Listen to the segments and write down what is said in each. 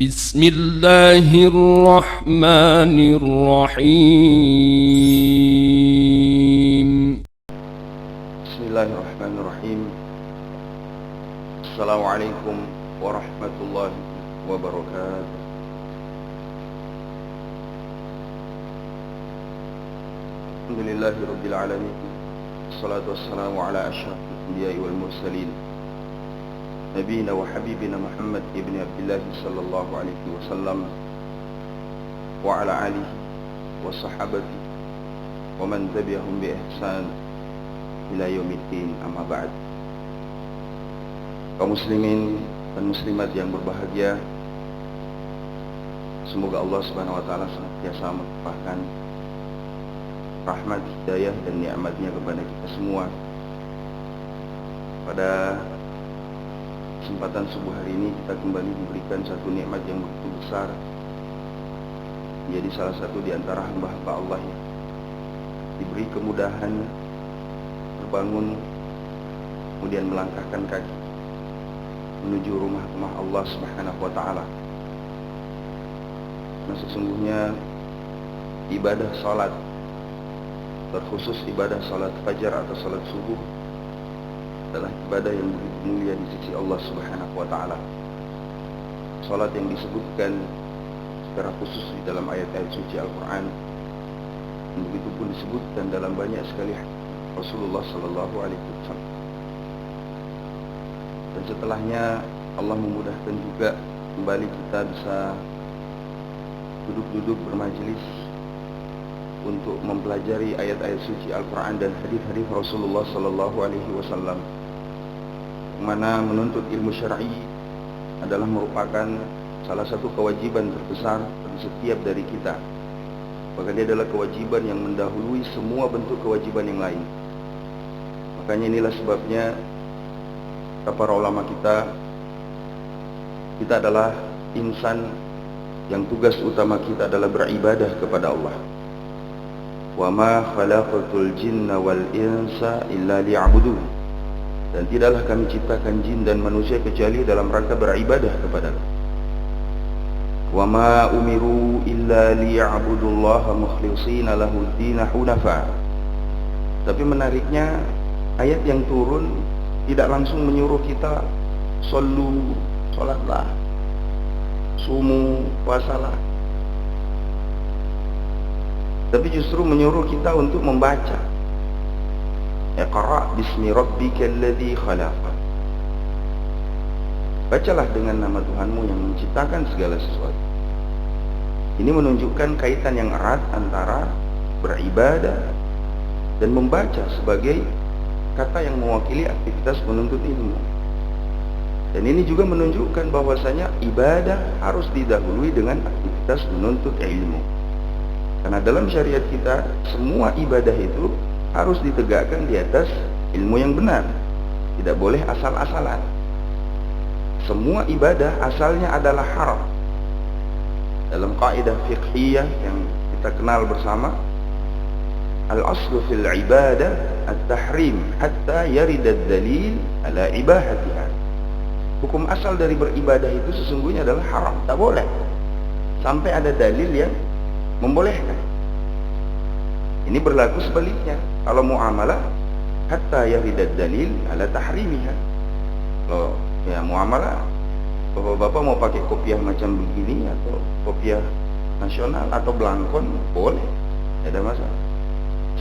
بسم الله الرحمن الرحيم. بسم الله الرحمن الرحيم. السلام عليكم ورحمة الله وبركاته. الحمد لله رب العالمين، الصلاة والسلام على أشرف الأنبياء والمرسلين، نبينا وحبيبنا محمد ابن عبد الله صلى الله عليه وسلم وعلى آله وصحابته ومن تبعهم بإحسان ila yaumiddin, amma ba'd. Kaum muslimin dan muslimat yang berbahagia, semoga Allah Subhanahu wa taala senantiasa melimpahkan rahmat, hidayah dan nikmat-Nya kepada kita semua. Pada kesempatan subuh hari ini kita kembali diberikan satu nikmat yang begitu besar, menjadi salah satu di antara hamba-hamba Allah yang diberi kemudahan bangun, kemudian melangkahkan kaki menuju rumah-rumah Allah Subhanahu wa taala. Nah, sesungguhnya ibadah salat, terkhusus ibadah salat fajar atau salat subuh, adalah ibadah yang begitu mulia di sisi Allah Subhanahu wa taala. Salat yang disebutkan secara khusus di dalam ayat-ayat suci Al-Qur'an, begitu pun disebutkan dalam banyak sekali Rasulullah Sallallahu Alaihi Wasallam. Dan setelahnya Allah memudahkan juga kembali kita bisa duduk-duduk bermajelis untuk mempelajari ayat-ayat suci Al-Quran dan hadis-hadis Rasulullah Sallallahu Alaihi Wasallam. Mana menuntut ilmu syar'i adalah merupakan salah satu kewajiban terbesar bagi setiap dari kita. Bahkan dia adalah kewajiban yang mendahului semua bentuk kewajiban yang lain. Makanya inilah sebabnya para ulama kita adalah insan yang tugas utama kita adalah beribadah kepada Allah. Wa ma khalaqatul jinna wal insa illa liya'budun. Dan tidaklah kami ciptakan jin dan manusia kecuali dalam rangka beribadah kepada Allah. Wa ma umiru illa liya'budullaha mukhlishina lahud-din hunafa. Tapi menariknya, ayat yang turun tidak langsung menyuruh kita sallu, salatlah, sumu, puasalah. Tapi justru menyuruh kita untuk membaca. Iqra' bismi rabbikal ladzi khalaq. Bacalah dengan nama Tuhanmu yang menciptakan segala sesuatu. Ini menunjukkan kaitan yang erat antara beribadah dan membaca sebagai kata yang mewakili aktivitas menuntut ilmu. Dan ini juga menunjukkan bahwasanya ibadah harus didahului dengan aktivitas menuntut ilmu. Karena dalam syariat kita, semua ibadah itu harus ditegakkan di atas ilmu yang benar. Tidak boleh asal-asalan. Semua ibadah asalnya adalah haram. Dalam kaidah fiqhiyah yang kita kenal bersama, al-aslu fil ibadah at-tahrim hatta yarida ad-dalil ala ibahatiha. Hukum asal dari beribadah itu sesungguhnya adalah haram, tak boleh sampai ada dalil yang membolehkan. Ini berlaku sebaliknya. Kalau muamalah, hatta yarida ad-dalil ala tahrimiha. Kalau ya muamalah, bapak-bapak mau pakai kopiah macam begini atau kopiah nasional atau belangkon, boleh, tidak ada masalah.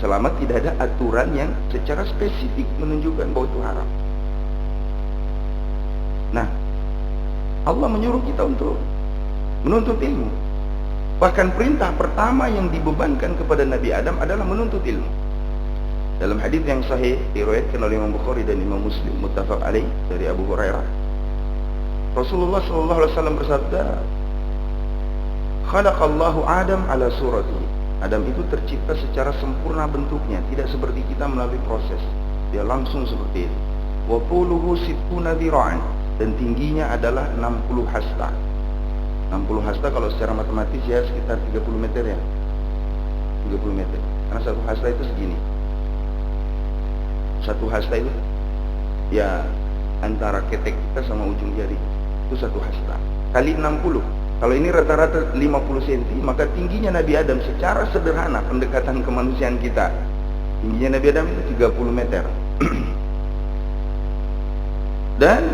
Selama tidak ada aturan yang secara spesifik menunjukkan bahwa itu haram. Nah, Allah menyuruh kita untuk menuntut ilmu. Bahkan perintah pertama yang dibebankan kepada Nabi Adam adalah menuntut ilmu. Dalam hadis yang sahih diriwayatkan oleh Imam Bukhari dan Imam Muslim muttafaq alaih dari Abu Hurairah, Rasulullah sallallahu alaihi wasallam bersabda, "Khalaqallahu Adam ala suratihi." Adam itu tercipta secara sempurna bentuknya, tidak seperti kita melalui proses. Dia langsung seperti itu. Wa tuluhu sittuna dhira'an, dan tingginya adalah 60 hasta. 60 hasta kalau secara matematis ya sekitar 30 meter ya. 30 meter. Karena satu hasta itu segini. Satu hasta itu ya antara ketek kita sama ujung jari. Itu satu hasta. Kali 60. Kalau ini rata-rata 50 cm, maka tingginya Nabi Adam secara sederhana pendekatan kemanusiaan kita, tingginya Nabi Adam itu 30 meter. Dan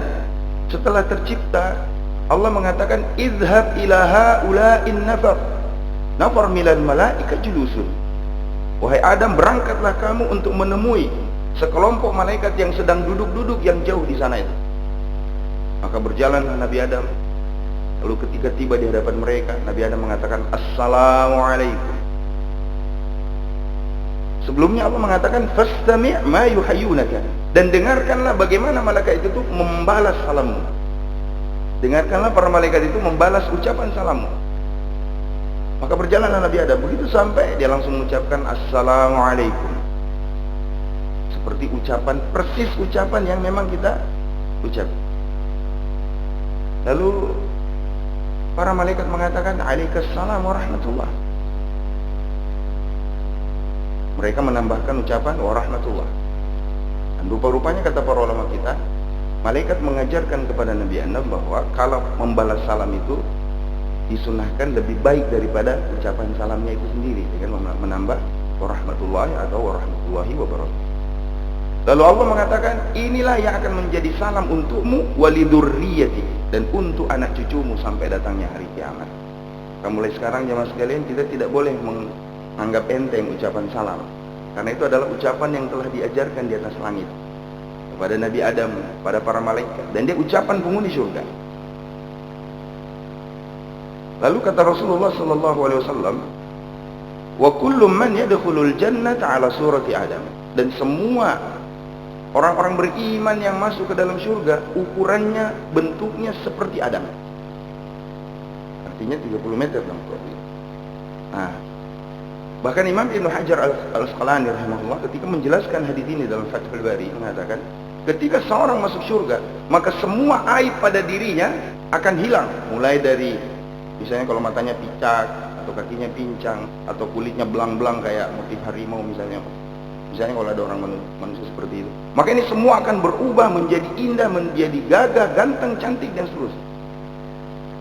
setelah tercipta, Allah mengatakan idhab ila haula'in nafar minal malaika julusun. Wahai Adam, berangkatlah kamu untuk menemui sekelompok malaikat yang sedang duduk-duduk yang jauh di sana itu. Maka berjalanlah Nabi Adam. Lalu ketika tiba di hadapan mereka, Nabi Adam mengatakan assalamualaikum. Sebelumnya Allah mengatakan fastami' ma yuhayyunaka, dan dengarkanlah bagaimana malaikat itu membalas salammu. Dengarkanlah para malaikat itu membalas ucapan salammu. Maka berjalanlah Nabi Adam. Begitu sampai, dia langsung mengucapkan assalamualaikum. Seperti ucapan, persis ucapan yang memang kita ucap. Lalu para malaikat mengatakan alaikassalam warahmatullah. Mereka menambahkan ucapan warahmatullah. Dan rupa-rupanya kata para ulama kita, malaikat mengajarkan kepada Nabi Adam bahwa kalau membalas salam itu disunahkan lebih baik daripada ucapan salamnya itu sendiri, dengan menambah warahmatullahi atau warahmatullahi wabarakatuh. Lalu Allah mengatakan, inilah yang akan menjadi salam untukmu walidurriyati, dan untuk anak cucumu sampai datangnya hari kiamat. Mulai sekarang jemaah sekalian, kita tidak boleh menganggap enteng ucapan salam, karena itu adalah ucapan yang telah diajarkan di atas langit kepada Nabi Adam, pada para malaikat, dan dia ucapan penghuni surga. Lalu kata Rasulullah sallallahu alaihi wasallam, wa kullu man yadkhulul jannata ala surati Adam, dan semua orang-orang beriman yang masuk ke dalam surga ukurannya, bentuknya seperti Adam. Artinya 30 meter dong. Nah, bahkan Imam Ibnu Hajar Al-Asqalani rahimahullah ketika menjelaskan hadis ini dalam Fathul Bari mengatakan, ketika seorang masuk surga, maka semua aib pada dirinya akan hilang, mulai dari misalnya kalau matanya picak, atau kakinya pincang, atau kulitnya belang-belang kayak motif harimau misalnya kalau ada orang manusia seperti itu, maka ini semua akan berubah menjadi indah, menjadi gagah, ganteng, cantik, dan seterusnya.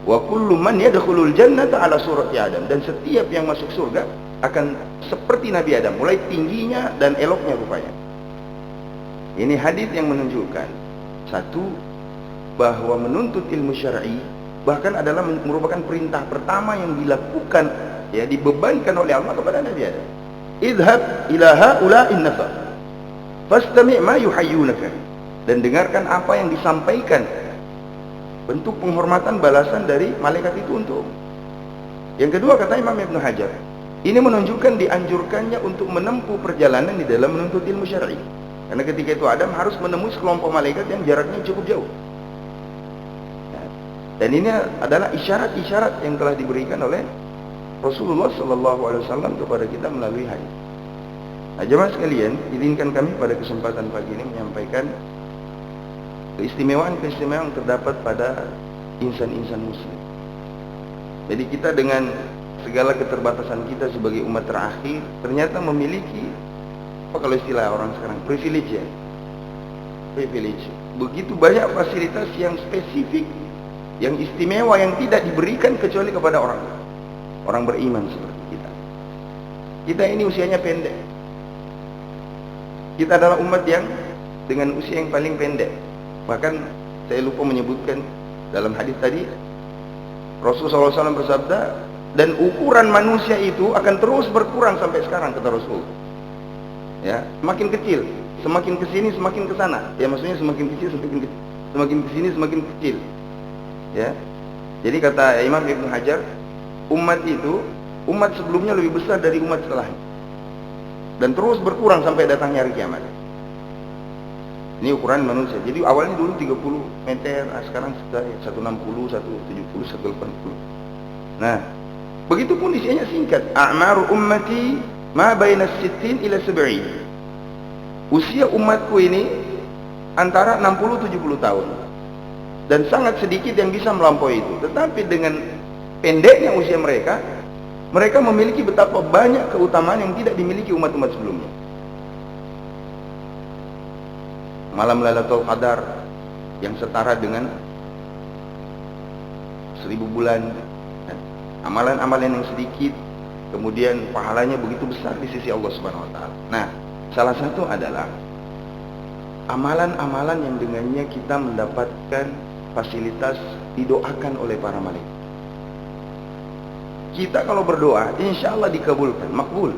Wa kullu man yadkhulul jannata ala surati Adam, dan setiap yang masuk surga akan seperti Nabi Adam, mulai tingginya dan eloknya rupanya. Ini hadis yang menunjukkan satu, bahwa menuntut ilmu syar'i bahkan adalah merupakan perintah pertama yang dilakukan, ya, dibebankan oleh Allah kepada Nabi Adam. Idhab ila haula'in nafar fastami' ma yuhayyunaka, dan dengarkan apa yang disampaikan, bentuk penghormatan balasan dari malaikat itu untuk. Yang kedua, kata Imam Ibnu Hajar, ini menunjukkan dianjurkannya untuk menempuh perjalanan di dalam menuntut ilmu syar'i, karena ketika itu Adam harus menemui sekelompok malaikat yang jaraknya cukup jauh. Dan ini adalah isyarat-isyarat yang telah diberikan oleh Rasulullah SAW kepada kita melalui hadis. Nah, jemaah sekalian, izinkan kami pada kesempatan pagi ini menyampaikan keistimewaan-keistimewaan yang terdapat pada insan-insan muslim. Jadi kita dengan segala keterbatasan kita sebagai umat terakhir, ternyata memiliki, apa kalau istilah orang sekarang, privilege, ya, privilege. Begitu banyak fasilitas yang spesifik, yang istimewa, yang tidak diberikan kecuali kepada orang beriman seperti kita. Kita ini usianya pendek. Kita adalah umat yang dengan usia yang paling pendek. Bahkan saya lupa menyebutkan dalam hadis tadi, Rasulullah SAW bersabda, dan ukuran manusia itu akan terus berkurang sampai sekarang, kata Rasul. Ya, semakin kecil, semakin kesini, semakin kesana. Ya, maksudnya semakin kecil, semakin kesini, semakin kecil. Ya, jadi kata Imam Ibnu Hajar, umat itu, umat sebelumnya lebih besar dari umat setelahnya, dan terus berkurang sampai datangnya hari kiamat. Ini ukuran manusia. Jadi awalnya dulu 30 meter, sekarang sudah 160, 170, 180. Nah, begitupun isinya singkat. A'maru ummati ma baina 60 ila 70. Usia umatku ini antara 60-70 tahun. Dan sangat sedikit yang bisa melampaui itu. Tetapi dengan pendeknya usia mereka, mereka memiliki betapa banyak keutamaan yang tidak dimiliki umat-umat sebelumnya. Malam Lailatul Qadar yang setara dengan 1000 bulan, amalan-amalan yang sedikit, kemudian pahalanya begitu besar di sisi Allah Subhanahu wa taala. Nah, salah satu adalah amalan-amalan yang dengannya kita mendapatkan fasilitas didoakan oleh para malaikat. Kita kalau berdoa, insya Allah dikabulkan, makbul.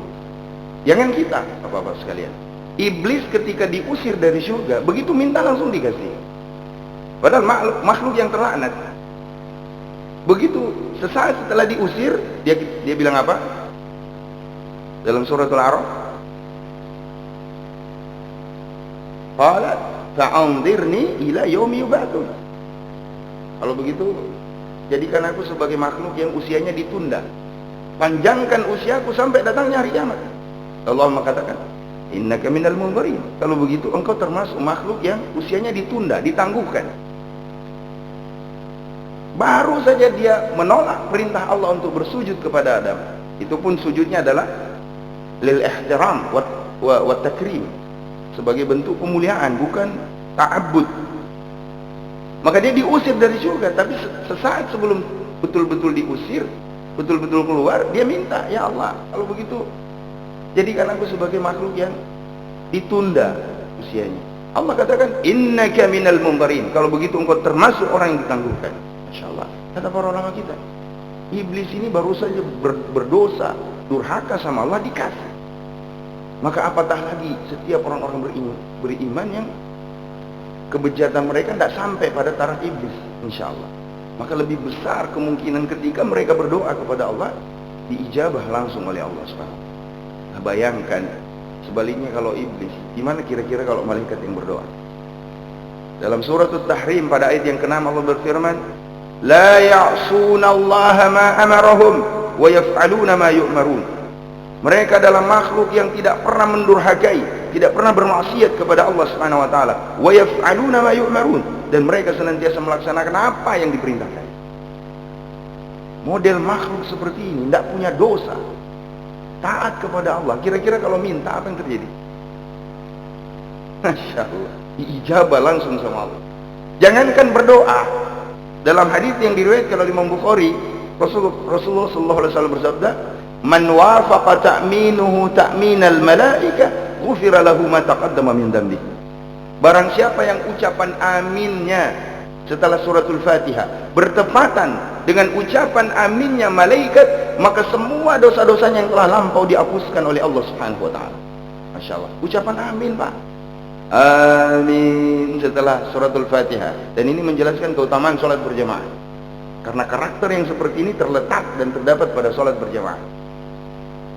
Jangan kita, Bapak-bapak sekalian. Iblis ketika diusir dari surga, begitu minta langsung dikasih. Padahal makhluk yang terlaknat. Begitu sesaat setelah diusir, dia bilang apa? Dalam surat Al-A'raf, qalat fa'anzirni ila yaumi yub'atsun. Kalau begitu, jadikan aku sebagai makhluk yang usianya ditunda. Panjangkan usiaku sampai datangnya hari kiamat. Allah mengatakan, innaka minal munzirin. Kalau begitu engkau termasuk makhluk yang usianya ditunda, ditangguhkan. Baru saja dia menolak perintah Allah untuk bersujud kepada Adam. Itu pun sujudnya adalah lil ihtiram wa takrim, sebagai bentuk pemuliaan, bukan ta'abbud. Maka dia diusir dari surga, tapi sesaat sebelum betul-betul diusir, betul-betul keluar, dia minta, ya Allah, kalau begitu jadikan aku sebagai makhluk yang ditunda usianya. Allah katakan, innaka minal munzirin. Kalau begitu engkau termasuk orang yang ditangguhkan. Masya Allah. Kata para ulama kita, iblis ini baru saja berdosa, durhaka sama Allah, dikasih. Maka apatah lagi setiap orang-orang beriman yang kebejatan mereka tidak sampai pada taraf iblis, insya Allah. Maka lebih besar kemungkinan ketika mereka berdoa kepada Allah, diijabah langsung oleh Allah SWT. Nah, bayangkan sebaliknya kalau iblis, gimana kira-kira kalau malaikat yang berdoa? Dalam surat At-Tahrim pada ayat yang ke-6 Allah berfirman, la ya'sunallaha ma amarahum wa yaf'aluna ma yu'marun. Mereka adalah makhluk yang tidak pernah mendurhakai, tidak pernah bermaksiat kepada Allah Subhanahu wa taala. Wa yaf'aluna ma yu'marun, dan mereka senantiasa melaksanakan apa yang diperintahkan. Model makhluk seperti ini tidak punya dosa, taat kepada Allah. Kira-kira kalau minta apa yang terjadi? Masya Allah, diijabah langsung sama Allah. Jangankan berdoa, dalam hadis yang diriwayatkan oleh Imam Bukhari, Rasulullah sallallahu alaihi wasallam bersabda, man wafaqa ta'minuhu ta'minal malaika ghufira lahu ma taqaddama min dhanbi. Barang siapa yang ucapan aminnya setelah suratul Fatihah bertepatan dengan ucapan aminnya malaikat, maka semua dosa-dosanya yang telah lampau dihapuskan oleh Allah Subhanahu wa taala. Masya Allah. Ucapan amin, Pak. Amin setelah suratul Fatihah. Dan ini menjelaskan keutamaan sholat berjamaah, karena karakter yang seperti ini terletak dan terdapat pada sholat berjamaah.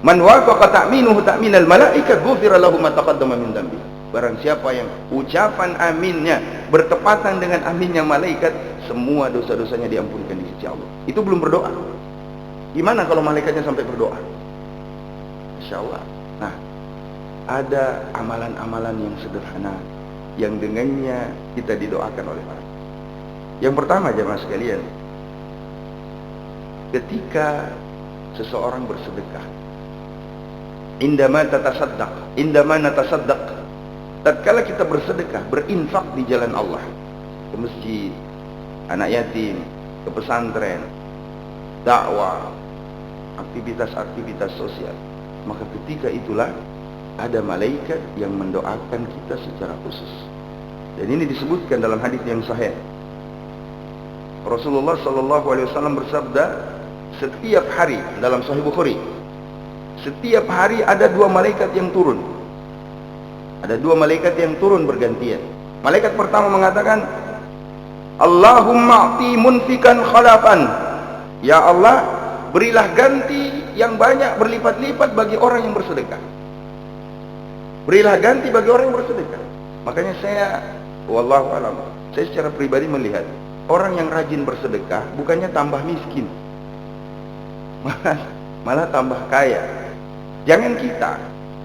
Man wafaqa ta'minuhu ta'minal malaika ghufira lahu ma taqaddama min dhanbi. Barang siapa yang ucapan aminnya bertepatan dengan aminnya malaikat, semua dosa-dosanya diampunkan di sisi Allah. Itu belum berdoa. Gimana kalau malaikatnya sampai berdoa? Insya Allah. Nah, ada amalan-amalan yang sederhana yang dengannya kita didoakan oleh Allah. Yang pertama, jemaah sekalian, ketika seseorang bersedekah, indama natasaddaq, tatkala kita bersedekah, berinfak di jalan Allah, ke masjid, anak yatim, ke pesantren, dakwah, aktivitas-aktivitas sosial, maka ketika itulah ada malaikat yang mendoakan kita secara khusus. Dan ini disebutkan dalam hadis yang sahih. Rasulullah sallallahu alaihi wasallam bersabda, setiap hari, dalam Sahih Bukhari, setiap hari ada dua malaikat yang turun. Ada dua malaikat yang turun bergantian. Malaikat pertama mengatakan, Allahumma a'ti munfikan khalafan. Ya Allah, berilah ganti yang banyak berlipat-lipat bagi orang yang bersedekah. Berilah ganti bagi orang yang bersedekah. Makanya saya, wallahu alam, saya secara pribadi melihat orang yang rajin bersedekah bukannya tambah miskin, malah tambah kaya. Jangan kita,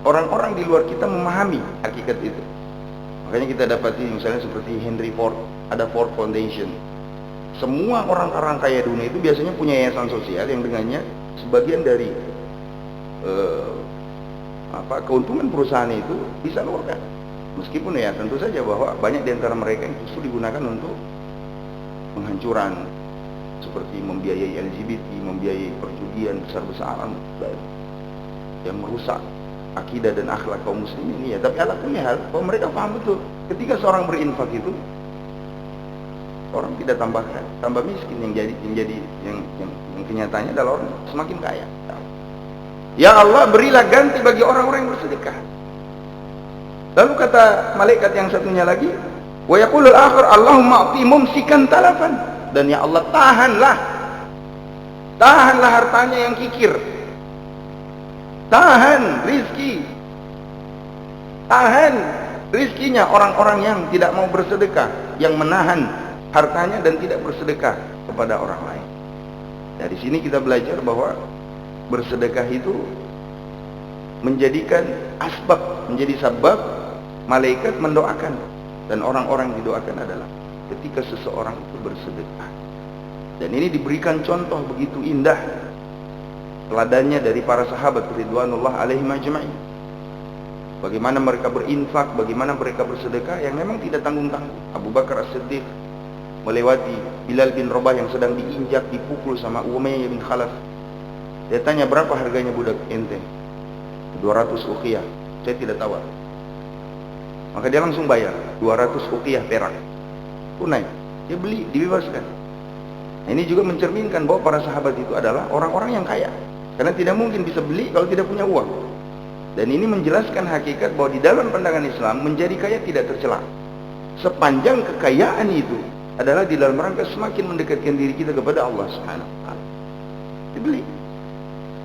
orang-orang di luar kita memahami hakikat itu. Makanya kita dapati misalnya seperti Henry Ford, ada Ford Foundation. Semua orang-orang kaya dunia itu biasanya punya yayasan sosial yang dengannya sebagian dari keuntungan perusahaan itu disalurkan. Meskipun ya tentu saja bahwa banyak di antara mereka yang justru digunakan untuk penghancuran seperti membiayai LGBT, membiayai perjudian besar-besaran yang merusak akidah dan akhlak kaum muslimin. Ya, tapi ala kulli hal, bahwa mereka paham betul ketika seorang berinfak itu orang tidak tambah miskin, yang kenyataannya adalah orang semakin kaya. Ya Allah, berilah ganti bagi orang-orang yang bersedekah. Lalu kata malaikat yang satunya lagi, wa yaqulul akhir Allahumma a'ti mumsikan talafan, dan ya Allah tahanlah hartanya yang kikir, tahan rizkinya orang-orang yang tidak mau bersedekah, yang menahan hartanya dan tidak bersedekah kepada orang lain. Dari sini kita belajar bahwa bersedekah itu menjadi sebab malaikat mendoakan, dan orang-orang yang didoakan adalah ketika seseorang itu bersedekah. Dan ini diberikan contoh begitu indah teladannya dari para sahabat ridwanullah alaihim ajma'in. Bagaimana mereka berinfak, bagaimana mereka bersedekah yang memang tidak tanggung-tanggung. Abu Bakar As-Siddiq melewati Bilal bin Rabah yang sedang diinjak, dipukul sama Umayyah bin Khalaf. Dia tanya, berapa harganya budak ente? 200 uqiyah. Saya tidak tahu. Maka dia langsung bayar 200 uqiyah perak tunai. Dia beli, dibebaskan. Nah, ini juga mencerminkan bahwa para sahabat itu adalah orang-orang yang kaya, karena tidak mungkin bisa beli kalau tidak punya uang. Dan ini menjelaskan hakikat bahwa di dalam pandangan Islam menjadi kaya tidak tercela, sepanjang kekayaan itu adalah di dalam rangka semakin mendekatkan diri kita kepada Allah Subhanahu wa taala. Dibeli.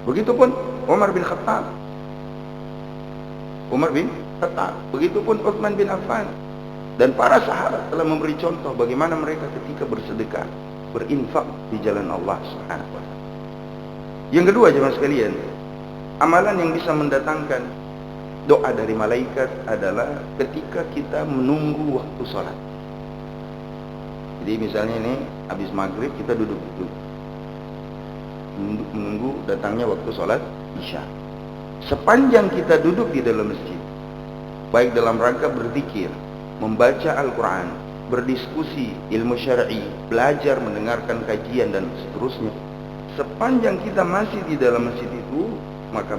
Begitupun Umar bin Khattab, begitupun Utsman bin Affan, dan para sahabat telah memberi contoh bagaimana mereka ketika bersedekah, berinfak di jalan Allah Subhanahu wa taala. Yang kedua, jemaah sekalian, amalan yang bisa mendatangkan doa dari malaikat adalah ketika kita menunggu waktu sholat. Jadi misalnya ini habis maghrib kita duduk menunggu datangnya waktu sholat isya. Sepanjang kita duduk di dalam masjid, baik dalam rangka berzikir, membaca Al-Quran, berdiskusi ilmu syar'i, belajar, mendengarkan kajian dan seterusnya, sepanjang kita masih di dalam masjid itu, maka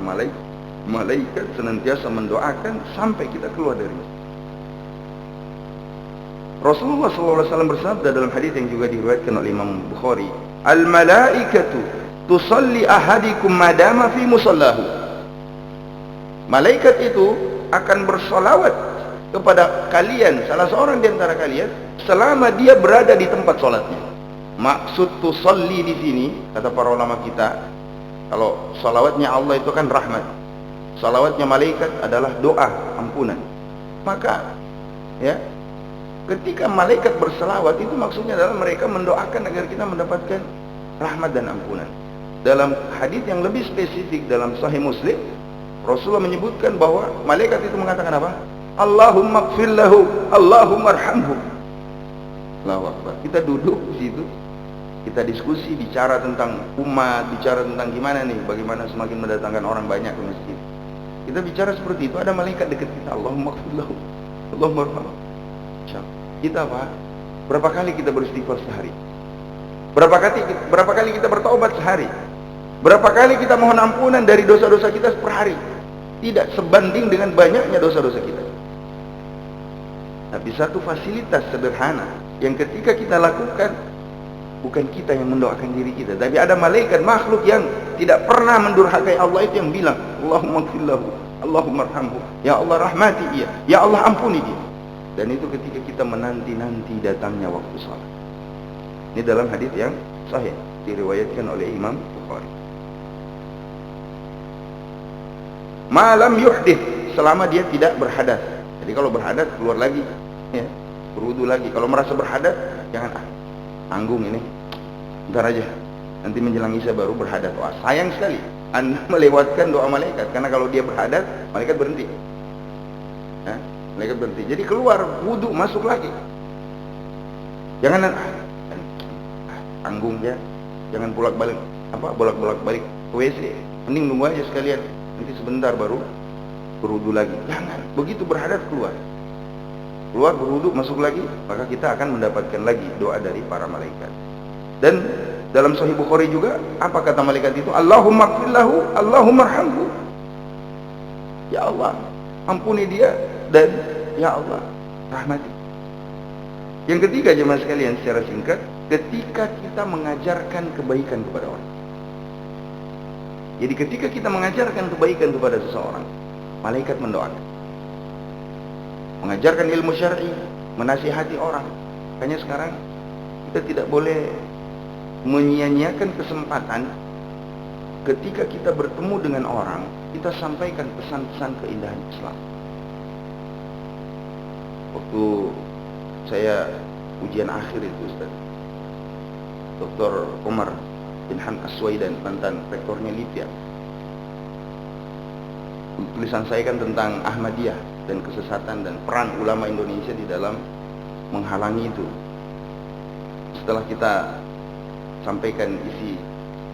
malaikat senantiasa mendoakan sampai kita keluar dari masjid. Rasulullah SAW bersabda dalam hadis yang juga diriwayatkan oleh Imam Bukhari, al-malaikatu tusalli ahadikum madama fi musallahu. Malaikat itu akan bersolawat kepada kalian, salah seorang di antara kalian, selama dia berada di tempat sholatnya. Maksud tusalli di sini, kata para ulama kita, kalau salawatnya Allah itu kan rahmat, salawatnya malaikat adalah doa ampunan. Maka ya, ketika malaikat berselawat itu maksudnya adalah mereka mendoakan agar kita mendapatkan rahmat dan ampunan. Dalam hadis yang lebih spesifik dalam Sahih Muslim, Rasulullah menyebutkan bahwa malaikat itu mengatakan apa? Allahumma ighfir lahu, Allahumma arhamhu. Allahu Akbar. Kita duduk di situ, kita diskusi, bicara tentang umat, bicara tentang gimana nih, bagaimana semakin mendatangkan orang banyak ke masjid. Kita bicara seperti itu, ada malaikat dekat kita, Allahumma ighfir lahu, Allahumma arhamhu. Kita apa? Berapa kali kita beristighfar sehari? Berapa kali kita bertaubat sehari? Berapa kali kita mohon ampunan dari dosa-dosa kita per hari? Tidak sebanding dengan banyaknya dosa-dosa kita. Tapi satu fasilitas sederhana yang ketika kita lakukan, bukan kita yang mendoakan diri kita, tapi ada malaikat makhluk yang tidak pernah mendurhakai Allah itu yang bilang, Allahumma ighfir lahu, Allahumma arhamhu, ya Allah rahmati dia, ya Allah ampuni dia. Dan itu ketika kita menanti-nanti datangnya waktu salat. Ini dalam hadis yang sahih diriwayatkan oleh Imam Bukhari. Malam yuhdith, selama dia tidak berhadas. Jadi kalau berhadas keluar lagi, ya, berwudu lagi. Kalau merasa berhadas, jangan tanggung ini, bentar aja, nanti menjelang isya baru berhadas. Wah, sayang sekali Anda melewatkan doa malaikat, karena kalau dia berhadas, malaikat berhenti. Ya, malaikat berhenti. Jadi keluar wudu, masuk lagi. Jangan tanggung ya, jangan bolak-balik balik ke WC. Mending nunggu aja sekalian. Nanti sebentar baru berwudu lagi. Jangan, begitu berhadas keluar berwudu, masuk lagi, maka kita akan mendapatkan lagi doa dari para malaikat. Dan Dalam Sahih Bukhari juga, apa kata malaikat itu? Allahumma ighfirlahu, Allahumma arhamhu. Ya Allah, ampuni dia, dan ya Allah, rahmati. Yang ketiga, jemaah sekalian, secara singkat, ketika kita mengajarkan kebaikan kepada orang. Jadi ketika kita mengajarkan kebaikan kepada seseorang, malaikat mendoakan. Mengajarkan ilmu syar'i, menasihati orang. Makanya sekarang kita tidak boleh menyia-nyiakan kesempatan ketika kita bertemu dengan orang, kita sampaikan pesan-pesan keindahan Islam. Waktu saya ujian akhir itu, Ustaz, Dr. Umar bin Hamad As-Suwaidan, mantan rektornya Libya, tulisan saya kan tentang Ahmadiyah dan kesesatan dan peran ulama Indonesia di dalam menghalangi itu. Setelah kita sampaikan isi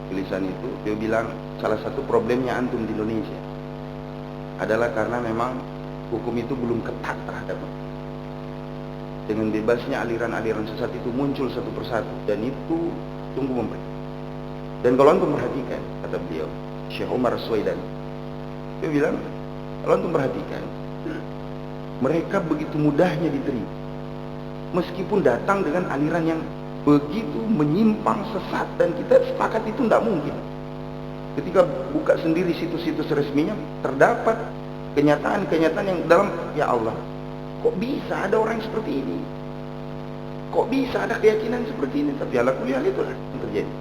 tulisan itu, dia bilang salah satu problemnya antum di Indonesia adalah karena memang hukum itu belum ketat terhadap. Dengan bebasnya aliran-aliran sesat itu muncul satu persatu, dan itu tunggu memberi. Dan kalau antum perhatikan, kata beliau, Syekh Umar As-Suwaidan, dia bilang, kalau antum perhatikan, mereka begitu mudahnya diterima, meskipun datang dengan aliran yang begitu menyimpang, sesat, dan kita sepakat itu tidak mungkin. Ketika buka sendiri situs-situs resminya, terdapat kenyataan-kenyataan yang dalam, ya Allah, kok bisa ada orang seperti ini? Kok bisa ada keyakinan seperti ini? Tapi ala kulli hal itulah yang terjadi.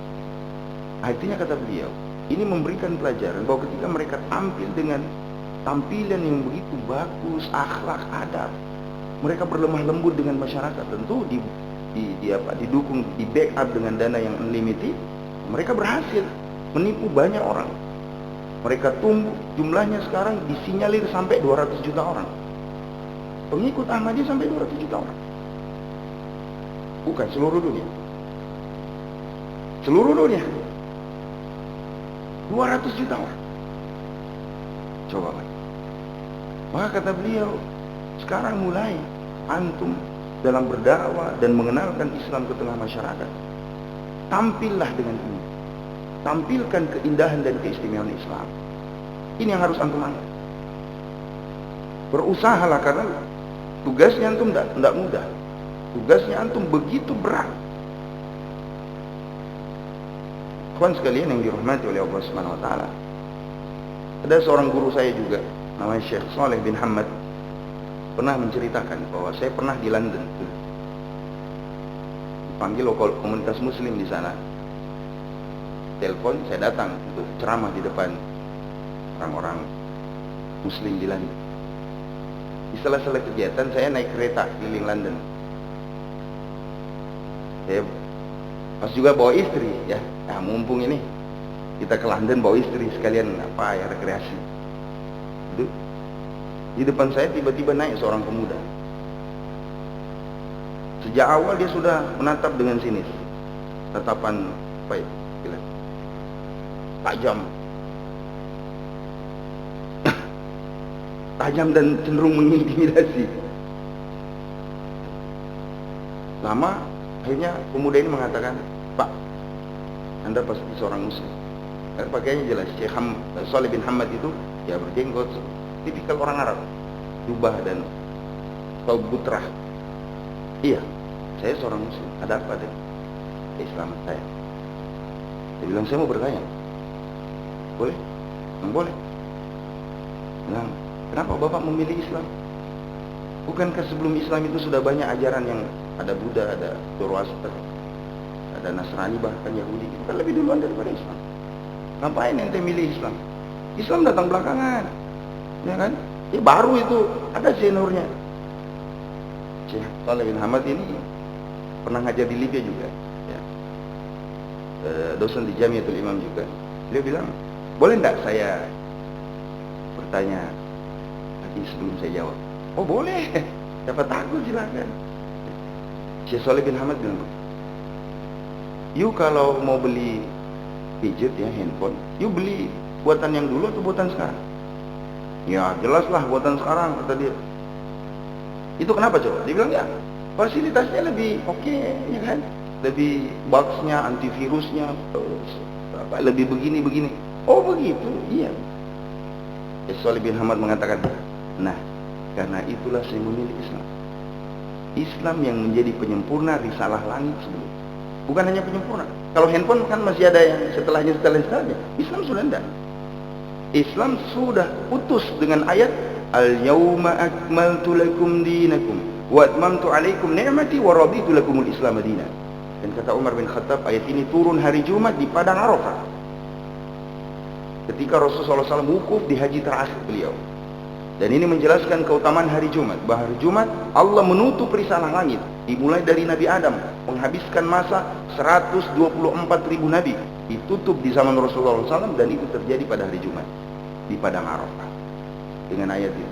Artinya, kata beliau, ini memberikan pelajaran bahwa ketika mereka tampil dengan tampilan yang begitu bagus, akhlak, adab, mereka berlemah lembut dengan masyarakat, tentu didukung, di backup dengan dana yang unlimited, mereka berhasil menipu banyak orang. Mereka tumbuh, jumlahnya sekarang disinyalir sampai 200 juta orang. Pengikut Ahmadiyah sampai 200 juta orang. Bukan seluruh dunia. Seluruh dunia 200 juta orang. Coba Pak. Maka kata beliau, sekarang mulai antum dalam berdakwah dan mengenalkan Islam ke tengah masyarakat, tampillah dengan ini. Tampilkan keindahan dan keistimewaan Islam. Ini yang harus antum angkat. Berusahalah, karena tugasnya antum tidak mudah. Tugasnya antum begitu berat. Kawan sekalian yang dirahmati oleh Allah Subhanahu wa taala. Ada seorang guru saya juga, namanya Syekh Saleh bin Hamad, pernah menceritakan bahwa saya pernah di London. Dipanggil lokal komunitas muslim di sana. Telepon, saya datang untuk ceramah di depan orang-orang muslim di London. Di sela-sela kegiatan saya naik kereta keliling London. Saya pas juga bawa istri, ya. Nah, mumpung ini kita ke London bawa istri sekalian apa ya, rekreasi. Di depan saya tiba-tiba naik seorang pemuda. Sejak awal dia sudah menatap dengan sinis. Tatapan apa ya? Tajam. Tajam dan cenderung mengintimidasi. Lama akhirnya pemuda ini mengatakan, "Pak, Anda pasti seorang muslim." Karena pakaiannya jelas. Syekh Saleh bin Hamad itu ya berjenggot, tipikal orang Arab, jubah dan kaum butrah. Iya, saya seorang muslim. Ada apa dengan keislaman saya? Dia bilang, saya mau bertanya. Boleh? Boleh. Bilang, kenapa Bapak memilih Islam? Bukankah sebelum Islam itu sudah banyak ajaran yang ada Buddha, ada Zoroaster, ada Nasrani, bahkan Yahudi? Itu kan lebih duluan daripada Islam. Ngapain ente milih Islam? Islam datang belakangan, ya kan? Ya baru itu, ada seniornya. Syekh Saleh bin Hamad ini pernah ngajar di Libya juga, ya. Dosen di Jamiatul Imam juga. Dia bilang, boleh enggak saya bertanya lagi sebelum saya jawab? Oh boleh, siapa takut, silakan. Syekh Saleh bin Hamad bilang, you kalau mau beli gadget ya, handphone, you beli buatan yang dulu atau buatan sekarang? Ya jelaslah buatan sekarang, kata dia. Itu kenapa coba? Dia bilang, ya fasilitasnya lebih oke, ya kan? lebih bugsnya, antivirusnya, lebih begini. Oh begitu, iya. Shalih bin Hamad mengatakan, nah karena itulah saya memilih Islam. Islam yang menjadi penyempurna risalah langit sebelum. Bukan hanya penyempurna. Kalau handphone kan masih ada yang setelahnya. Islam sudah tidak. Islam sudah putus dengan ayat Al-yawma akmaltu lakum dinakum wa atmamtu alaikum ni'mati wa raditu lakumul Islam madinah. Dan kata Umar bin Khattab, ayat ini turun hari Jumat di padang Arafah. Ketika Rasulullah SAW wukuf di haji terakhir beliau. Dan ini menjelaskan keutamaan hari Jumat. Bahwa hari Jumat Allah menutup risalah langit. Dimulai dari Nabi Adam, menghabiskan masa 124.000 nabi. Ditutup di zaman Rasulullah SAW, dan itu terjadi pada hari Jumat di padang Arafah. Dengan ayat ini.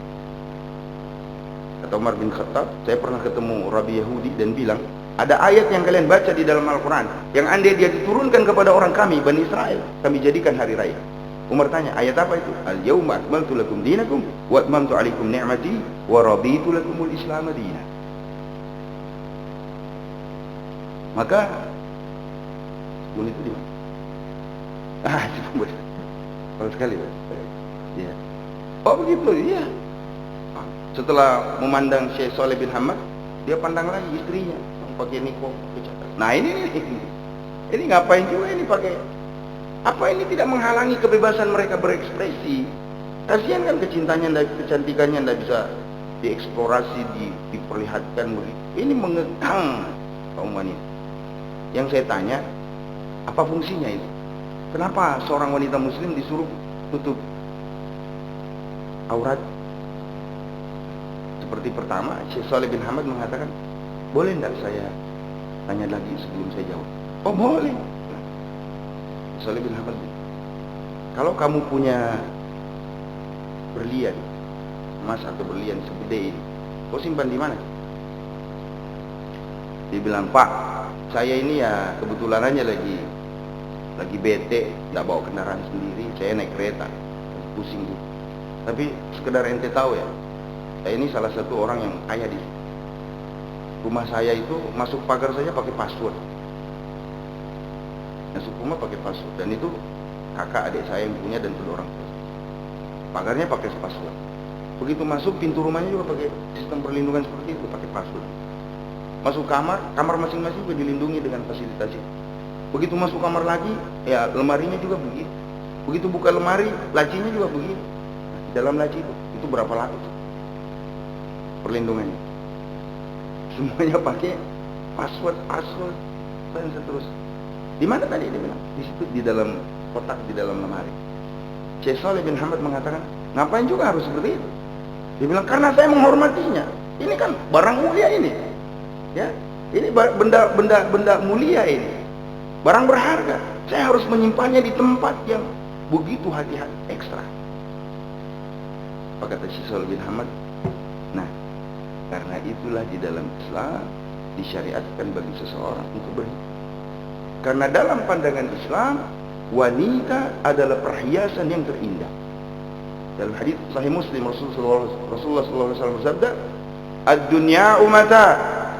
Kata Umar bin Khattab, saya pernah ketemu Rabi Yahudi dan bilang, ada ayat yang kalian baca di dalam Al-Quran yang andai dia diturunkan kepada orang kami, Bani Israel, kami jadikan hari raya. Umar tanya, ayat apa itu? Al-yawma akmaltu lakum dinakum wa atmamtu alaikum ni'mati wa raditu lakumul Islam madinah. Maka itu di mana? Kalau sekali, ya. Oh begitu, iya. Setelah memandang Syekh Shalih bin Hamad, dia pandang lagi istrinya, pakai niko, pakai cadar. Nah ini ngapain juga ini pakai? Apa ini tidak menghalangi kebebasan mereka berekspresi? Kasihan kan kecantikannya tidak bisa dieksplorasi, diperlihatkan begitu. Ini mengekang kaum wanita. Yang saya tanya, apa fungsinya itu? Kenapa seorang wanita muslim disuruh tutup aurat? Seperti pertama, Syekh Shalih bin Hamad mengatakan, boleh tidak saya tanya lagi sebelum saya jawab? Oh boleh. Syekh Shalih bin Hamad, kalau kamu punya berlian, emas atau berlian segede ini, kau simpan di mana? Dia bilang, Pak, saya ini ya kebetulan aja lagi bete, tidak bawa kendaraan sendiri, saya naik kereta, pusing gitu. Tapi sekedar ente tahu ya, saya ini salah satu orang yang kaya di rumah saya itu, masuk pagar saja pakai password. Masuk rumah pakai password, dan itu kakak adik saya yang punya dan kedua orang tua. Pagarnya pakai password. Begitu masuk, pintu rumahnya juga pakai sistem perlindungan seperti itu, pakai password. Masuk kamar masing-masing juga dilindungi dengan fasilitas itu. Begitu masuk kamar lagi, ya lemarinya juga begitu. Begitu buka lemari, lacinya juga begitu. Di dalam laci itu berapa lapis perlindungannya? Semuanya pakai password dan seterusnya. Di mana tadi dia bilang? Di situ, di dalam kotak, di dalam lemari. Syekh Shalih bin Hamad mengatakan, ngapain juga harus seperti itu? Dia bilang, karena saya menghormatinya. Ini kan barang mulia ini. Ya, ini benda mulia ini. Barang berharga. Saya harus menyimpannya di tempat yang begitu hati-hati, ekstra. Apa kata Syekh Shalih bin Hamad? Nah, karena itulah di dalam Islam disyariatkan bagi seseorang untuk berhijab. Karena dalam pandangan Islam, wanita adalah perhiasan yang terindah. Dalam hadis Sahih Muslim, Rasulullah SAW bersabda, "Ad-dunya'u mata'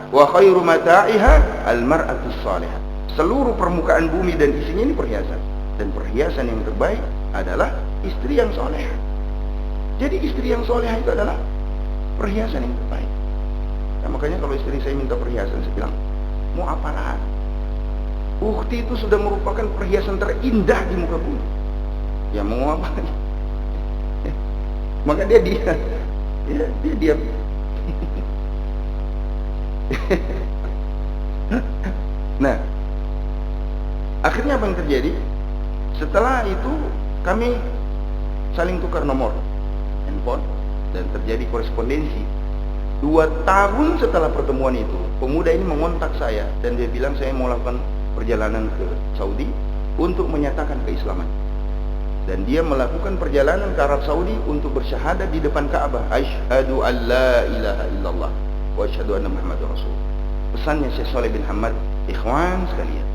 wa khairu mata'iha al-mar'atu salihah." Seluruh permukaan bumi dan isinya ini perhiasan, dan perhiasan yang terbaik adalah istri yang soleh. Jadi istri yang soleh itu adalah perhiasan yang terbaik. Nah, makanya kalau istri saya minta perhiasan, saya bilang, mau apa lagi? Ukti itu sudah merupakan perhiasan terindah di muka bumi. Ya mau apa lagi? Maka dia diam. Nah, akhirnya apa yang terjadi? Setelah itu kami saling tukar nomor handphone dan terjadi korespondensi. 2 tahun setelah pertemuan itu, pemuda ini mengontak saya dan dia bilang, saya mau lakukan perjalanan ke Saudi untuk menyatakan keislaman. Dan dia melakukan perjalanan ke Arab Saudi untuk bersyahadat di depan Ka'bah, asyhadu an la ilaha illallah wa asyhadu anna Muhammadar Rasul. Pesannya Syekh Shalih bin Hamad, ikhwan sekalian,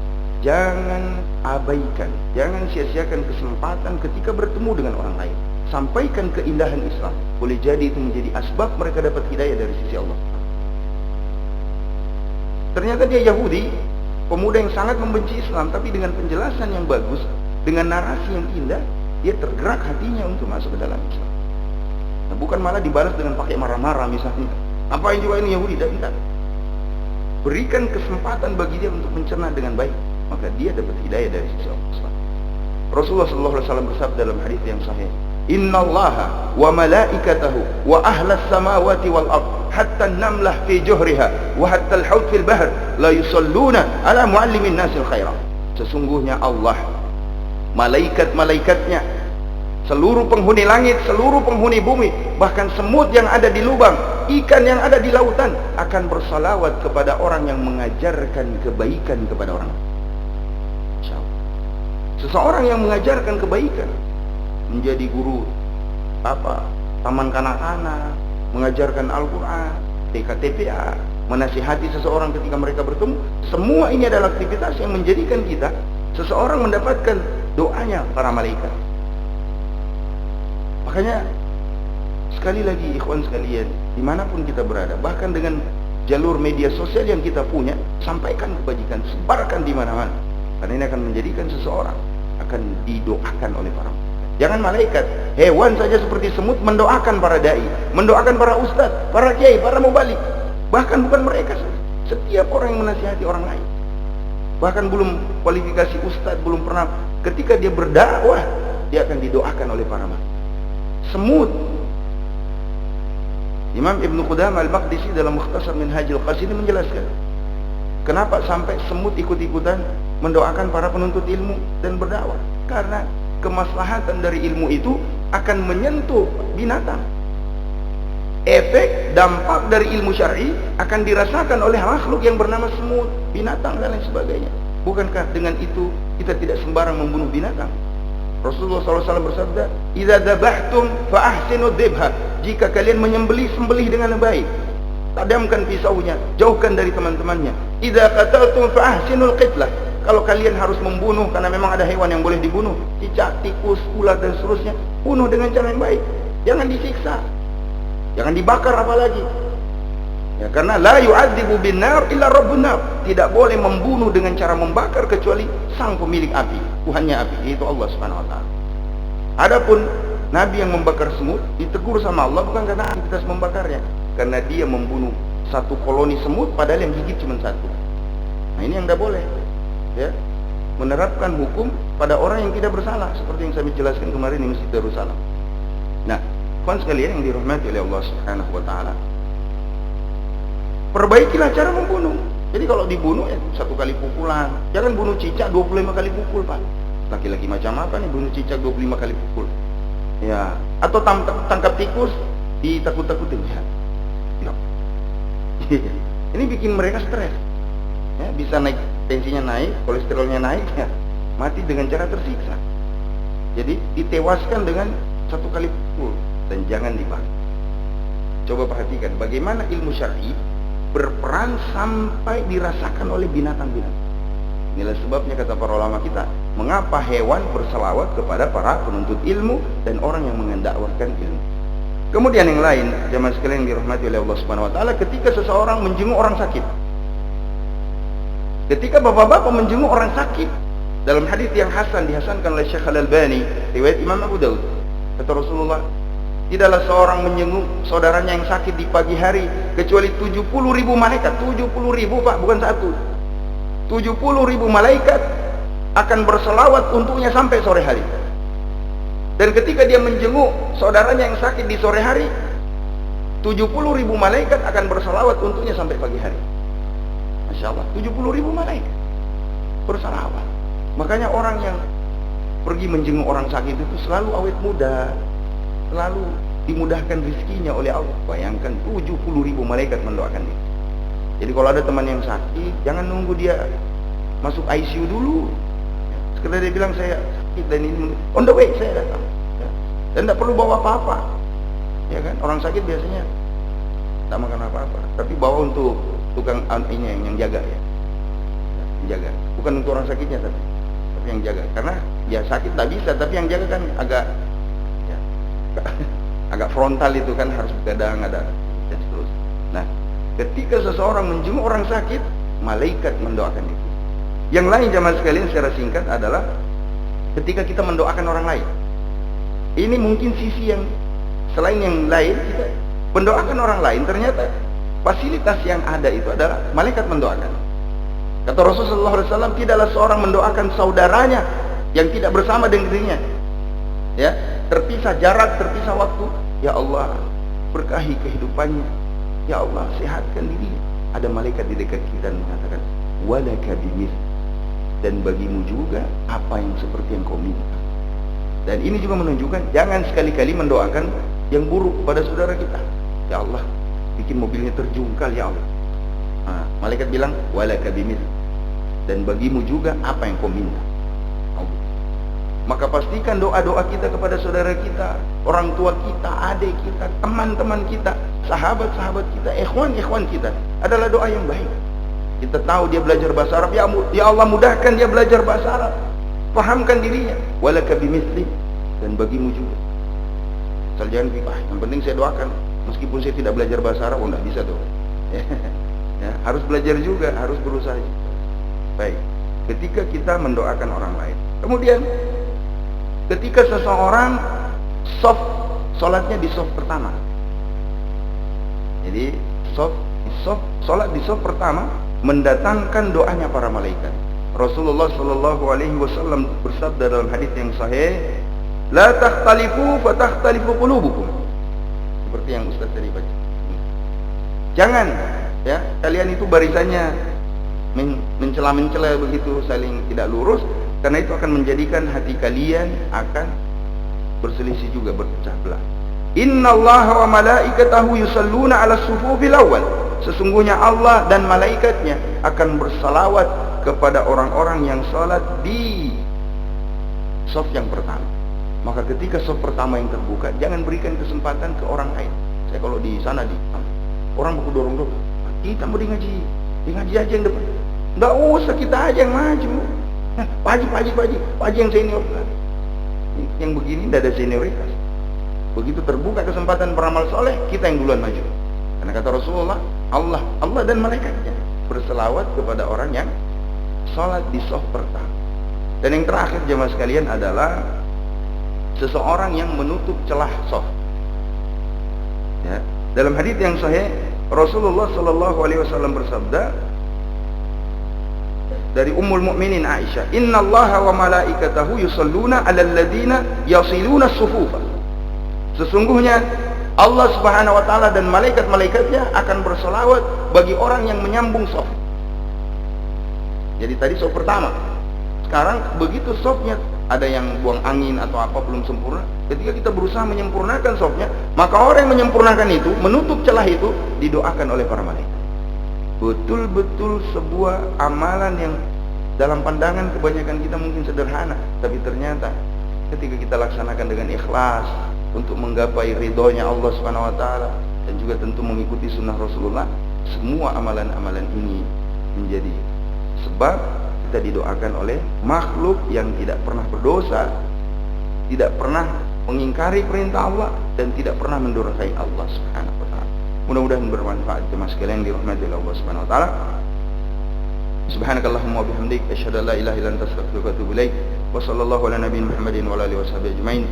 jangan abaikan, jangan sia-siakan kesempatan ketika bertemu dengan orang lain. Sampaikan keindahan Islam. Boleh jadi itu menjadi asbab mereka dapat hidayah dari sisi Allah. Ternyata dia Yahudi, pemuda yang sangat membenci Islam, tapi dengan penjelasan yang bagus, dengan narasi yang indah, dia tergerak hatinya untuk masuk ke dalam Islam. Nah, bukan malah dibalas dengan pakai marah-marah misalnya. Apa yang juga ini Yahudi? Tidak. Berikan kesempatan bagi dia untuk mencerna dengan baik, maka dia dapat hidayah dari sisi Allah. Rasulullah SAW bersabda dalam hadis yang sahih, Innallaha wa malaikatahu wa ahlas samawati wal ard hatta an-namlah fi juhriha wa hatta al-haut fil bahr la yusalluna ala muallimin nasil khairah. Sesungguhnya Allah, malaikat-malaikatnya, seluruh penghuni langit, seluruh penghuni bumi, bahkan semut yang ada di lubang, ikan yang ada di lautan akan bersalawat kepada orang yang mengajarkan kebaikan kepada orang. Seseorang yang mengajarkan kebaikan, menjadi guru taman kanak-kanak, mengajarkan Al-Quran, TKTPA, menasihati seseorang ketika mereka bertemu, semua ini adalah aktivitas yang menjadikan kita, seseorang mendapatkan doanya para malaikat. Makanya sekali lagi ikhwan sekalian, dimanapun kita berada, bahkan dengan jalur media sosial yang kita punya, sampaikan kebajikan, sebarkan di mana-mana, karena ini akan menjadikan seseorang akan didoakan oleh para malaikat. Jangan malaikat, hewan saja seperti semut mendoakan para dai, mendoakan para ustadz, para kiai, para mubalik. Bahkan bukan mereka saja, setiap orang yang menasihati orang lain, bahkan belum kualifikasi ustadz, belum pernah, ketika dia berdakwah, dia akan didoakan oleh para malaikat. Semut. Imam Ibnu Qudamah Al-Maqdisi dalam Mukhtasar Minhajul Qasid menjelaskan, kenapa sampai semut ikut-ikutan mendoakan para penuntut ilmu dan berdakwah? Karena kemaslahatan dari ilmu itu akan menyentuh binatang. Efek dampak dari ilmu syar'i akan dirasakan oleh makhluk yang bernama semut, binatang dan lain sebagainya. Bukankah dengan itu kita tidak sembarang membunuh binatang? Rasulullah SAW bersabda, "Idza dzabhtum fa ahsinu dzibha." Jika kalian menyembelih, sembelih dengan baik. Padamkan pisaunya, jauhkan dari teman-temannya. Idza qataltum fa ahsinul qitlah. Kalau kalian harus membunuh karena memang ada hewan yang boleh dibunuh, cicak, tikus, ular dan seterusnya, bunuh dengan cara yang baik. Jangan disiksa, jangan dibakar apalagi. Ya, karena la yu'adzibu bin nar illa rabbun nar. Tidak boleh membunuh dengan cara membakar kecuali sang pemilik api, Tuhannya api, yaitu Allah Subhanahu wa taala. Adapun nabi yang membakar semut ditegur sama Allah bukan karena aktivitas membakarnya, karena dia membunuh satu koloni semut padahal yang gigit cuma satu. Nah, ini yang tidak boleh. Ya, menerapkan hukum pada orang yang tidak bersalah, seperti yang saya jelaskan kemarin di Masjid Darussalam. Nah, kawan sekalian yang dirahmati oleh Allah Subhanahu wa taala, perbaikilah cara membunuh. Jadi kalau dibunuh ya satu kali pukulan. Jangan bunuh cicak 25 kali pukul, Pak. Laki-laki macam apa nih bunuh cicak 25 kali pukul? Ya, atau tangkap tikus ditakut-takutin ya. Ini bikin mereka stres. Ya, bisa naik, tensinya naik, kolesterolnya naik, ya, mati dengan cara tersiksa. Jadi ditewaskan dengan satu kali pukul dan jangan dibakar. Coba perhatikan bagaimana ilmu syar'i berperan sampai dirasakan oleh binatang-binatang. Inilah sebabnya kata para ulama kita, mengapa hewan berselawat kepada para penuntut ilmu dan orang yang mendakwahkan ilmu. Kemudian yang lain, jemaah sekalian yang dirahmati oleh Allah Subhanahu wa taala, ketika seseorang menjenguk orang sakit. Ketika bapak-bapak menjenguk orang sakit, dalam hadis yang hasan dihasankan oleh Syekh Al-Albani, riwayat Imam Abu Daud, kata Rasulullah, tidaklah seorang menjenguk saudaranya yang sakit di pagi hari kecuali 70.000 malaikat. 70.000, Pak, bukan satu. 70.000 malaikat akan berselawat untuknya sampai sore hari. Dan ketika dia menjenguk saudaranya yang sakit di sore hari, 70.000 malaikat akan berselawat untuknya sampai pagi hari. Masya Allah, 70.000 malaikat bersalawat. Makanya orang yang pergi menjenguk orang sakit itu selalu awet muda, selalu dimudahkan rezekinya oleh Allah. Bayangkan 70.000 malaikat mendoakan dia. Jadi kalau ada teman yang sakit, jangan nunggu dia masuk ICU dulu. Sekedar dia bilang saya sakit dan ini, on the way saya datang. Ya. Dan tidak perlu bawa apa-apa. Ya kan, orang sakit biasanya tidak makan apa-apa, tapi bawa untuk tukang ini yang jaga ya, jaga, bukan untuk orang sakitnya tapi yang jaga, karena ya sakit tak bisa, tapi yang jaga kan agak ya, agak frontal itu kan, harus begadang ada dan seterusnya. Nah, ketika seseorang menjenguk orang sakit, malaikat mendoakan itu. Yang lain jamaah sekalian secara singkat adalah ketika kita mendoakan orang lain. Ini mungkin sisi yang selain yang lain, kita mendoakan orang lain, ternyata fasilitas yang ada itu adalah malaikat mendoakan. Kata Rasulullah SAW, tidaklah seorang mendoakan saudaranya yang tidak bersama dengan dirinya, ya, terpisah jarak, terpisah waktu. Ya Allah, berkahi kehidupannya. Ya Allah, sehatkan dirinya. Ada malaikat di dekat kita dan mengatakan, walaka bimith, dan bagimu juga apa yang seperti yang kau minta. Dan ini juga menunjukkan jangan sekali-kali mendoakan yang buruk kepada saudara kita. Ya Allah, bikin mobilnya terjungkal ya Allah. Nah, malaikat bilang walaka bimith, dan bagimu juga apa yang kau minta. Maka pastikan doa-doa kita kepada saudara kita, orang tua kita, adik kita, teman-teman kita, sahabat-sahabat kita, ikhwan-ikhwan kita adalah doa yang baik. Kita tahu dia belajar bahasa Arab, ya Allah mudahkan dia belajar bahasa Arab, pahamkan dirinya. Walaka bimithli, dan bagimu juga. Asal jangan pikir, yang penting saya doakan meskipun saya tidak belajar bahasa Arab. Enggak bisa tuh. Ya, harus belajar juga, harus berusaha. Baik, ketika kita mendoakan orang lain, kemudian ketika seseorang sholatnya di soft pertama, jadi sholat di soft pertama mendatangkan doanya para malaikat. Rasulullah Shallallahu Alaihi Wasallam bersabda dalam hadis yang sahih, la takhtalifu fatakhtalifu qulubukum, seperti yang Ustaz tadi baca. Jangan ya kalian itu barisannya mencela-mencela begitu, saling tidak lurus, karena itu akan menjadikan hati kalian akan berselisih juga, berpecah belah. Innallaha wa malaikatahu yusalluna 'alas sufufil awwal. Sesungguhnya Allah dan malaikatnya akan bersalawat kepada orang-orang yang salat di shaf yang pertama. Maka ketika shaf pertama yang terbuka, jangan berikan kesempatan ke orang lain. Saya kalau di sana orang baku dorong-dorong, kita mau di ngaji aja yang depan. Enggak usah, kita aja yang maju. Pak Haji yang senior. Yang begini tidak ada senioritas. Begitu terbuka kesempatan beramal soleh, kita yang duluan maju. Karena kata Rasulullah, Allah dan malaikatnya berselawat kepada orang yang sholat di shaf pertama. Dan yang terakhir jemaah sekalian adalah seseorang yang menutup celah shaf. Ya, dalam hadis yang sahih Rasulullah Shallallahu Alaihi Wasallam bersabda dari Ummul Mukminin Aisyah, Innallaha wa malaikatahu yusalluna 'alal ladzina yasiluna as-sufufa. Sesungguhnya Allah Subhanahu wa taala dan malaikat-malaikatnya akan berselawat bagi orang yang menyambung shaf. Jadi tadi shaf pertama. Sekarang begitu shafnya ada yang buang angin atau apa belum sempurna, ketika kita berusaha menyempurnakan shafnya, maka orang yang menyempurnakan itu, menutup celah itu, didoakan oleh para malaikat. Betul-betul sebuah amalan yang dalam pandangan kebanyakan kita mungkin sederhana, tapi ternyata ketika kita laksanakan dengan ikhlas untuk menggapai ridhonya Allah Subhanahu wa taala dan juga tentu mengikuti sunnah Rasulullah, semua amalan-amalan ini menjadi sebab kita didoakan oleh makhluk yang tidak pernah berdosa, tidak pernah mengingkari perintah Allah, dan tidak pernah mendurhakai Allah Subhanahu wa taala. Mudah-mudahan bermanfaat jemaah sekalian dirahmati oleh Allah Subhanahu wa taala. Subhanakallahumma wa bihamdik asyhadu an la ilaha illa anta astaghfiruka wa atubu ilaik. Wa sallallahu ala nabiyina Muhammadin wa ala alihi washabihi ajmain.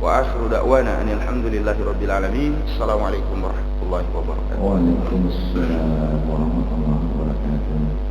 Wa akhiru da'wana anil hamdulillahi rabbil alamin. Assalamualaikum warahmatullahi wabarakatuh. Waalaikumsalam warahmatullahi wabarakatuh.